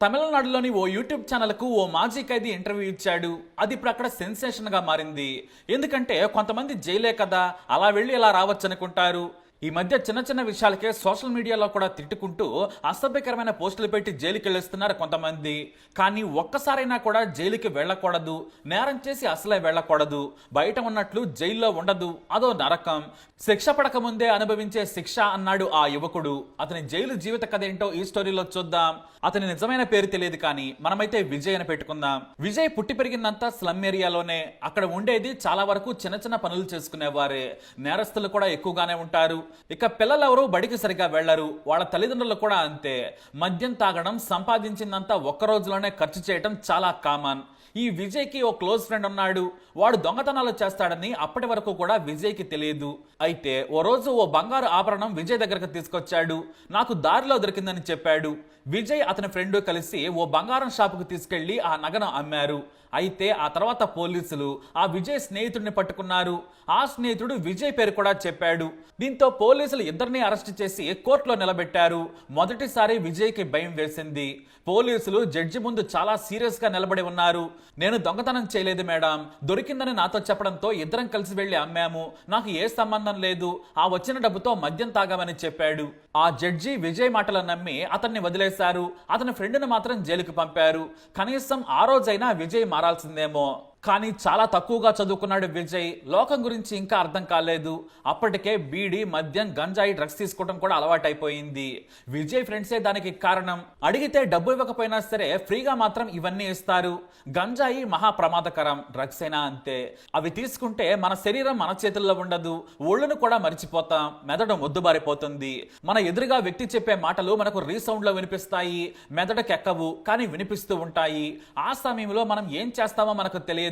తమిళనాడులోని ఓ యూట్యూబ్ ఛానల్కు ఓ మాజీ ఖైదీ ఇంటర్వ్యూ ఇచ్చాడు. అది ఇప్పుడు అక్కడ సెన్సేషన్గా మారింది. ఎందుకంటే కొంతమంది జైలే కదా, అలా వెళ్ళి ఇలా రావచ్చు అనుకుంటారు. ఈ మధ్య చిన్న చిన్న విషయాలకే సోషల్ మీడియాలో కూడా తిట్టుకుంటూ అసభ్యకరమైన పోస్టులు పెట్టి జైలుకి వెళ్ళిస్తున్నారు కొంతమంది. కానీ ఒక్కసారైనా కూడా జైలుకి వెళ్ళకూడదు, నేరం చేసి అసలే వెళ్ళకూడదు, బయట ఉన్నట్లు జైల్లో ఉండదు, అదో నరకం, శిక్ష పడక ముందే అనుభవించే శిక్ష అన్నాడు ఆ యువకుడు. అతని జైలు జీవిత కథ ఏంటో ఈ స్టోరీలో చూద్దాం. అతని నిజమైన పేరు తెలియదు కానీ మనమైతే విజయ్ అని పెట్టుకుందాం. విజయ్ పుట్టి పెరిగిందంతా స్లమ్ ఏరియాలోనే. అక్కడ ఉండేది చాలా వరకు చిన్న చిన్న పనులు చేసుకునేవారే. నేరస్తులు కూడా ఎక్కువగానే ఉంటారు. ఇక పిల్లలెవరూ బడికి సరిగా వెళ్లరు. వాళ్ళ తల్లిదండ్రులు కూడా అంతే. మద్యం తాగడం, సంపాదించిందంతా ఒక్క రోజులోనే ఖర్చు చేయడం చాలా కామన్. ఈ విజయ్కి ఓ క్లోజ్ ఫ్రెండ్ ఉన్నాడు. వాడు దొంగతనాలు చేస్తాడని అప్పటి వరకు కూడా విజయ్కి తెలియదు. అయితే ఓ రోజు ఓ బంగారు ఆభరణం విజయ్ దగ్గరకు తీసుకొచ్చాడు. నాకు దారిలో దొరికిందని చెప్పాడు. విజయ్ అతని ఫ్రెండ్ కలిసి ఓ బంగారం షాపుకు తీసుకెళ్లి ఆ నగను అమ్మారు. అయితే ఆ తర్వాత పోలీసులు ఆ విజయ్ స్నేహితుడిని పట్టుకున్నారు. ఆ స్నేహితుడు విజయ్ పేరు కూడా చెప్పాడు. దీంతో పోలీసులు ఇద్దరిని అరెస్ట్ చేసి కోర్టులో నిలబెట్టారు. మొదటిసారి విజయ్కి భయం వేసింది. పోలీసులు జడ్జి ముందు చాలా సీరియస్ గా నిలబడి ఉన్నారు. నేను దొంగతనం చేయలేదు మేడం, దొరికిందని నాతో చెప్పడంతో ఇద్దరం కలిసి వెళ్లి అమ్మాము, నాకు ఏ సంబంధం లేదు, ఆ వచ్చిన డబ్బుతో మద్యం తాగామని చెప్పాడు. ఆ జడ్జి విజయ్ మాటలు నమ్మి అతన్ని వదిలేశారు. అతని ఫ్రెండ్ని మాత్రం జైలుకు పంపారు. కనీసం ఆ రోజైనా విజయ్ మారాల్సిందేమో. కానీ చాలా తక్కువగా చదువుకున్నాడు విజయ్. లోకం గురించి ఇంకా అర్థం కాలేదు. అప్పటికే బీడి, మద్యం, గంజాయి, డ్రగ్స్ తీసుకోవడం కూడా అలవాటైపోయింది. విజయ్ ఫ్రెండ్సే దానికి కారణం. అడిగితే డబ్బు ఇవ్వకపోయినా సరే ఫ్రీగా మాత్రం ఇవన్నీ ఇస్తారు. గంజాయి మహా ప్రమాదకరం, డ్రగ్స్ అయినా అంతే. అవి తీసుకుంటే మన శరీరం మన చేతుల్లో ఉండదు, ఒళ్ళును కూడా మరిచిపోతాం, మెదడు మొద్దుబారిపోతుంది. మన ఎదురుగా వ్యక్తి చెప్పే మాటలు మనకు రీసౌండ్ లో వినిపిస్తాయి, మెదడుకెక్కవు కానీ వినిపిస్తూ ఉంటాయి. ఆ సమయంలో మనం ఏం చేస్తామో మనకు తెలియదు.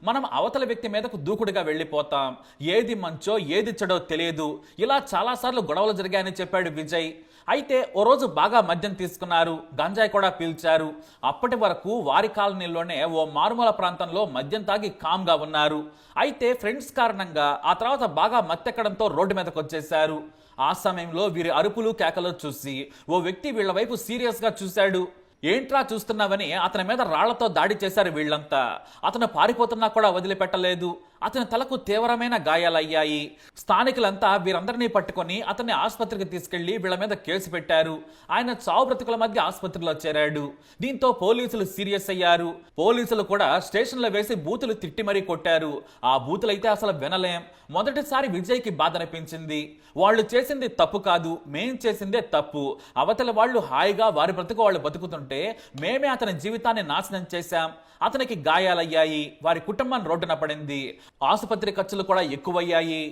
మనం అవతల వ్యక్తి మీదకు దూకుడుగా వెళ్ళిపోతాం. ఏది మంచో ఏది చెడో తెలియదు. ఇలా చాలాసార్లు గొడవలు జరిగాయని చెప్పాడు విజయ్. అయితే ఓ రోజు బాగా మద్యం తీసుకున్నారు, గంజాయి కూడా పీల్చారు. అప్పటి వరకు వారి కాలనీలోనే ఓ మారుమూల ప్రాంతంలో మద్యం తాగి కామ్గా ఉన్నారు. అయితే ఫ్రెండ్స్ కారణంగా ఆ తర్వాత బాగా మత్తెక్కడంతో రోడ్డు మీదకి వచ్చేశారు. ఆ సమయంలో వీరి అరుపులు కేకలు చూసి ఓ వ్యక్తి వీళ్ల వైపు సీరియస్ గా చూశాడు. ఏంట్రా చూస్తున్నావని అతని మీద రాళ్లతో దాడి చేశారు వీళ్లంతా. అతను పారిపోతున్నా కూడా వదిలిపెట్టలేదు. అతని తలకు తీవ్రమైన గాయాలయ్యాయి. స్థానికులంతా వీరందరినీ పట్టుకొని అతన్ని ఆసుపత్రికి తీసుకెళ్లి వీళ్ల మీద కేసు పెట్టారు. ఆయన చావు బ్రతుకుల మధ్య ఆసుపత్రిలో చేరాడు. దీంతో పోలీసులు సీరియస్ అయ్యారు. పోలీసులు కూడా స్టేషన్లో వేసి బూతులు తిట్టి మరీ కొట్టారు. ఆ బూతులైతే అసలు వినలేం. మొదటిసారి విజయ్కి బాధ అనిపించింది. వాళ్ళు చేసింది తప్పు కాదు, మేం చేసిందే తప్పు. అవతల వాళ్ళు హాయిగా వారి బ్రతుకు వాళ్ళు బతుకుతుంటే మేమే అతని జీవితాన్ని నాశనం చేశాం. అతనికి గాయాలయ్యాయి. వారి కుటుంబం రోడ్డున పడింది. ఆసుపత్రి ఖర్చులు కూడా ఎక్కువయ్యాయి.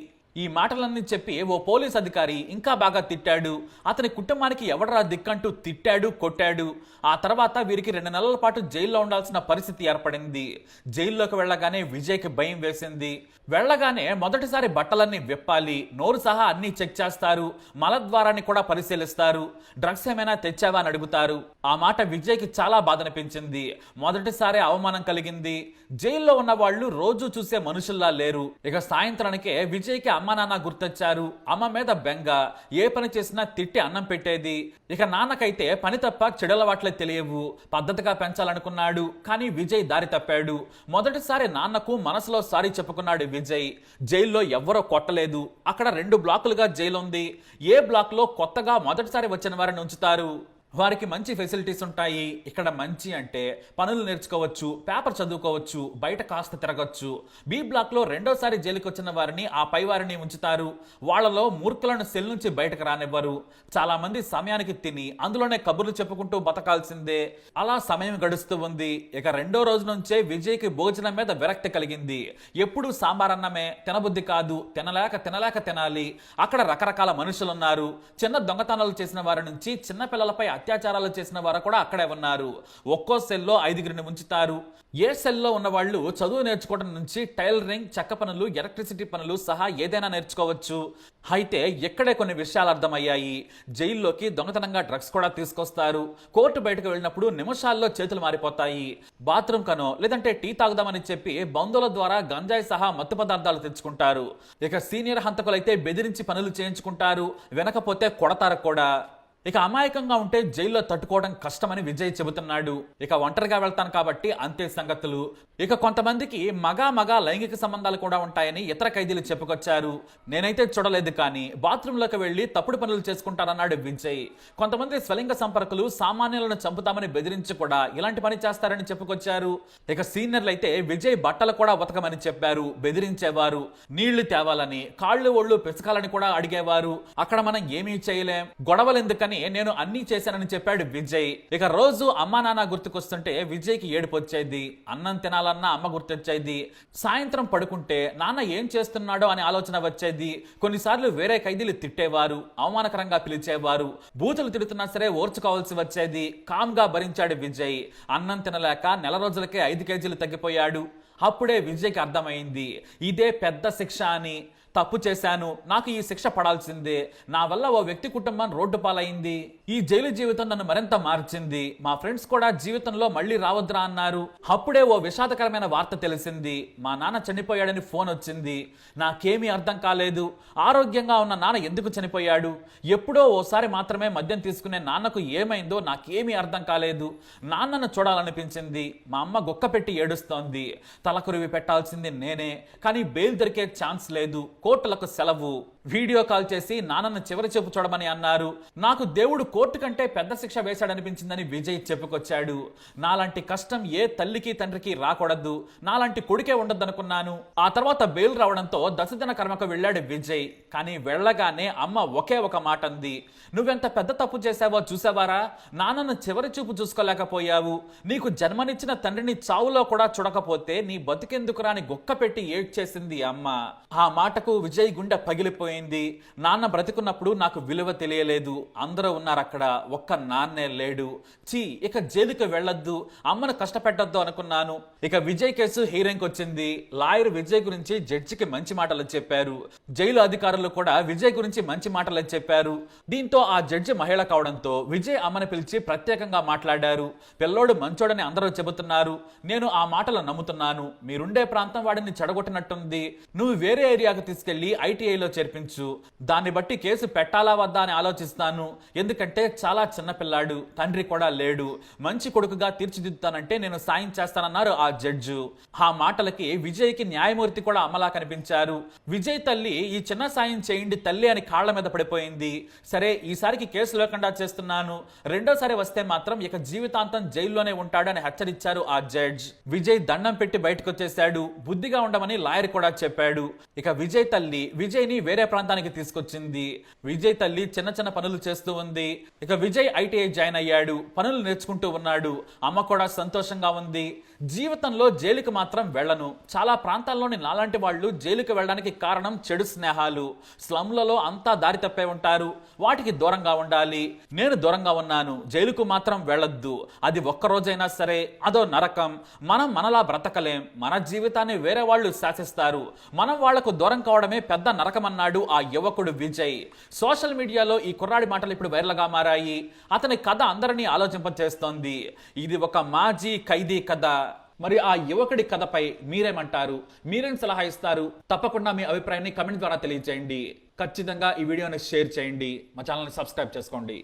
ఈ మాటలన్నీ చెప్పి ఓ పోలీస్ అధికారి ఇంకా బాగా తిట్టాడు. అతని కుటుంబానికి ఎవడరా దిక్కంటూ తిట్టాడు, కొట్టాడు. ఆ తర్వాత వీరికి 2 నెలల పాటు జైల్లో ఉండాల్సిన పరిస్థితి ఏర్పడింది. జైల్లోకి వెళ్ళగానే విజయ్కి భయం వేసింది. వెళ్ళగానే మొదటిసారి బట్టలన్నీ విప్పాలి, నోరు సహా అన్ని చెక్ చేస్తారు, మలద్వారాన్ని కూడా పరిశీలిస్తారు. డ్రగ్స్ ఏమైనా తెచ్చావా అని అడుగుతారు. ఆ మాట విజయ్కి చాలా బాధ అనిపించింది. మొదటిసారి అవమానం కలిగింది. జైల్లో ఉన్న వాళ్ళు రోజు చూసే మనుషుల్లా లేరు. ఇక సాయంత్రానికే విజయ్కి అమ్మ నాన్న గుర్తొచ్చారు. అమ్మ మీద బెంగ, ఏ పని చేసినా తిట్టి అన్నం పెట్టేది. ఇక నాన్నకైతే పని తప్ప చెడలవాట్లే తెలియవు. పద్ధతిగా పెంచాలనుకున్నాడు కానీ విజయ్ దారి తప్పాడు. మొదటిసారి నాన్నకు మనసులో సారీ చెప్పుకున్నాడు విజయ్. జైల్లో ఎవ్వరో కొట్టలేదు. అక్కడ 2 బ్లాకులుగా జైలు ఉంది. ఏ బ్లాక్ లో కొత్తగా మొదటిసారి వచ్చిన వారిని ఉంచుతారు. వారికి మంచి ఫెసిలిటీస్ ఉంటాయి. ఇక్కడ మంచి అంటే పనులు నేర్చుకోవచ్చు, పేపర్ చదువుకోవచ్చు, బయట కాస్త తిరగచ్చు. బి బ్లాక్ లో రెండోసారి జైలుకి వచ్చిన వారిని ఆ పై వారిని ఉంచుతారు. వాళ్లలో మూర్ఖులను సెల్ నుంచి బయటకు రానివ్వరు. చాలా మంది సమయానికి తిని అందులోనే కబుర్లు చెప్పుకుంటూ బతకాల్సిందే. అలా సమయం గడుస్తూ ఉంది. ఇక 2వ రోజు నుంచే విజయ్కి భోజనం మీద విరక్తి కలిగింది. ఎప్పుడు సాంబార్ అన్నమే, తినబుద్ధి కాదు, తినలేక తినాలి. అక్కడ రకరకాల మనుషులున్నారు. చిన్న దొంగతనాలు చేసిన వారి నుంచి చిన్న పిల్లలపై అత్యాచారాలు చేసిన వారు కూడా అక్కడే ఉన్నారు. ఒక్కో సెల్లో 5గురిని ఉంచుతారు. ఏ సెల్లో ఉన్న వాళ్ళు చదువు నేర్చుకోవడం నుంచి టైలరింగ్, చెక్క పనులు, ఎలక్ట్రిసిటీ పనులు సహా ఏదైనా నేర్చుకోవచ్చు. అయితే ఇక్కడే కొన్ని విషయాలు అర్థమయ్యాయి. జైల్లోకి దొంగతనంగా డ్రగ్స్ కూడా తీసుకొస్తారు. కోర్టు బయటకు వెళ్ళినప్పుడు నిమిషాల్లో చేతులు మారిపోతాయి. బాత్రూమ్ కనో లేదంటే టీ తాగుదామని చెప్పి బంధువుల ద్వారా గంజాయి సహా మత్తు పదార్థాలు తెచ్చుకుంటారు. ఇక సీనియర్ హంతకులైతే బెదిరించి పనులు చేయించుకుంటారు. వినకపోతే కొడతారు కూడా. ఇక అమాయకంగా ఉంటే జైల్లో తట్టుకోవడం కష్టమని విజయ్ చెబుతున్నాడు. ఇక ఒంటరిగా వెళ్తాను కాబట్టి అంతే సంగతులు. ఇక కొంతమందికి మగ లైంగిక సంబంధాలు కూడా ఉంటాయని ఇతర ఖైదీలు చెప్పుకొచ్చారు. నేనైతే చూడలేదు, కానీ బాత్రూంలోకి వెళ్లి తప్పుడు పనులు చేసుకుంటారన్నాడు విజయ్. కొంతమంది స్వలింగ సంపర్కులు సామాన్యులను చంపుతామని బెదిరించి కూడా ఇలాంటి పని చేస్తారని చెప్పుకొచ్చారు. ఇక సీనియర్లు అయితే విజయ్ బట్టలు కూడా ఉతకమని చెప్పారు, బెదిరించేవారు. నీళ్లు తేవాలని, కాళ్ళు ఒళ్ళు పెసకాలని కూడా అడిగేవారు. అక్కడ మనం ఏమీ చేయలేం, గొడవలు ఎందుకని నేను అన్నీ చేశానని చెప్పాడు విజయ్. ఇక రోజు అమ్మా నాన్న గుర్తుకొస్తుంటే విజయ్కి ఏడుపు వచ్చేది. అన్నం తినాలన్నా అమ్మ గుర్తొచ్చేది. సాయంత్రం పడుకుంటే నాన్న ఏం చేస్తున్నాడో అనే ఆలోచన వచ్చేది. కొన్నిసార్లు వేరే ఖైదీలు తిట్టేవారు, అవమానకరంగా పిలిచేవారు. బూతులు తిడుతున్నా సరే ఓర్చుకోవాల్సి వచ్చేది. కామ్గా భరించాడు విజయ్. అన్నం తినలేక నెల రోజులకే 5 కేజీలు తగ్గిపోయాడు. అప్పుడే విజయ్కి అర్థమైంది, ఇదే పెద్ద శిక్ష అని. తప్పు చేశాను, నాకు ఈ శిక్ష పడాల్సిందే. నా వల్ల ఓ వ్యక్తి కుటుంబం రోడ్డు పాలైంది. ఈ జైలు జీవితం నన్ను మరింత మార్చింది. మా ఫ్రెండ్స్ కూడా జీవితంలో మళ్ళీ రావద్దురా అన్నారు. అప్పుడే ఓ విషాదకరమైన వార్త తెలిసింది. మా నాన్న చనిపోయాడని ఫోన్ వచ్చింది. నాకేమీ అర్థం కాలేదు. ఆరోగ్యంగా ఉన్న నాన్న ఎందుకు చనిపోయాడు? ఎప్పుడో ఓసారి మాత్రమే మద్యం తీసుకునే నాన్నకు ఏమైందో నాకేమీ అర్థం కాలేదు. నాన్నను చూడాలనిపించింది. మా అమ్మ గుక్క పెట్టి ఏడుస్తోంది. తలకురివి పెట్టాల్సింది నేనే, కానీ బెయిల్ దొరికే ఛాన్స్ లేదు. కోర్టులకు సెలవు. వీడియో కాల్ చేసి నాన్నను చివరి చూపు చూడమని అన్నారు. నాకు దేవుడు కోర్టు కంటే పెద్ద శిక్ష వేశాడనిపించిందని విజయ్ చెప్పుకొచ్చాడు. నాలాంటి కష్టం ఏ తల్లికి తండ్రికి రాకూడదు, నాలాంటి కొడుకే ఉండొద్దనుకున్నాను. ఆ తర్వాత బెయిల్ రావడంతో దశదిన కర్మకు వెళ్ళాడు విజయ్. కానీ వెళ్ళగానే అమ్మ ఒకే ఒక మాట అంది, నువ్వెంత పెద్ద తప్పు చేశావో చూసావారా? నాన్నను చివరి చూపు చూసుకోలేకపోయావు. నీకు జన్మనిచ్చిన తండ్రిని చావులో కూడా చూడకపోతే నీ బతికెందుకురా అని గుక్క పెట్టి ఏడ్చేసింది అమ్మ. ఆ మాటకు విజయ్ గుండె పగిలిపోయింది. నాన్న బ్రతికున్నప్పుడు నాకు విలువ తెలియలేదు. అందరూ ఉన్నారు అక్కడ, ఒక్క నాన్నే లేడు. ఇక జైలుకి వెళ్ళొద్దు, అమ్మను కష్టపెట్టొద్దు అనుకున్నాను. ఇక విజయ్ కేసు హీరింగ్ వచ్చింది. లాయర్ విజయ్ గురించి జడ్జికి మంచి మాటలు చెప్పారు. జైలు అధికారులు కూడా విజయ్ గురించి మంచి మాటలు చెప్పారు. దీంతో ఆ జడ్జి మహిళ కావడంతో విజయ్ అమ్మని పిలిచి ప్రత్యేకంగా మాట్లాడారు. పిల్లోడు మంచోడని అందరూ చెబుతున్నారు. నేను ఆ మాటలు నమ్ముతున్నాను. మీరుండే ప్రాంతం వాడిని చెడగొట్టినట్టుంది. నువ్వు వేరే ఏరియాకు తీసుకెళ్లి ఐటీఐలో చేర్పించు. దాన్ని బట్టి కేసు పెట్టాలా వద్దా అని ఆలోచిస్తాను. ఎందుకంటే చాలా చిన్నపిల్లాడు, తండ్రి కూడా లేడు. మంచి కొడుకుగా తీర్చిదిద్దుతానంటే నేను సాయం చేస్తానన్నారు ఆ జడ్జు. ఆ మాటలకి విజయ్కి న్యాయమూర్తి కూడా అమ్మలా కనిపించారు. విజయ్ తల్లి ఈ చిన్న సాయం చేయండి తల్లి అని కాళ్ల మీద పడిపోయింది. సరే, ఈసారికి కేసు లేకుండా చేస్తున్నాను, రెండోసారి వస్తే మాత్రం ఇక జీవితాంతం జైల్లోనే ఉంటాడని హెచ్చరించారు ఆ జడ్జ్. విజయ్ దండం పెట్టి బయటకు వచ్చేశాడు. బుద్ధిగా ఉండమని లాయర్ కూడా చెప్పాడు. ఇక విజయ్ తల్లి విజయ్ని వేరే ప్రాంతానికి తీసుకొచ్చింది. విజయ్ తల్లి చిన్న చిన్న పనులు చేస్తూ ఉంది. ఇక విజయ్ ఐటీఐ జాయిన్ అయ్యాడు, పనులు నేర్చుకుంటూ ఉన్నాడు. అమ్మ కూడా సంతోషంగా ఉంది. జీవితంలో జైలుకి మాత్రం వెళ్ళను. చాలా ప్రాంతాల్లోని నాలాంటి వాళ్ళు జైలుకి వెళ్ళడానికి కారణం చెడు స్నేహాలు. స్లమ్లలో అంతా దారి తప్పే ఉంటారు, వాటికి దూరంగా ఉండాలి. నేను దూరంగా ఉన్నాను. జైలుకు మాత్రం వెళ్ళొద్దు. అది ఒక్కరోజైనా సరే అదో నరకం. మనం మనలా బ్రతకలేం. మన జీవితాన్ని వేరే వాళ్ళు శాసిస్తారు. మనం వాళ్లకు దూరం కావడమే పెద్ద నరకం అన్నాడు ఆ యువకుడు విజయ్. సోషల్ మీడియాలో ఈ కుర్రాడి మాటలు ఇప్పుడు వైరల్ గా మారాయి. అతని కథ అందరినీ ఆలోచింపచేస్తోంది. ఇది ఒక మాజీ ఖైదీ కథ. మరి ఆ యువకుడి కథపై మీరేమంటారు? మీరేం సలహా ఇస్తారు? తప్పకుండా మీ అభిప్రాయాన్ని కమెంట్ ద్వారా తెలియజేయండి. ఖచ్చితంగా ఈ వీడియోని షేర్ చేయండి. మా ఛానల్ని సబ్స్క్రైబ్ చేసుకోండి.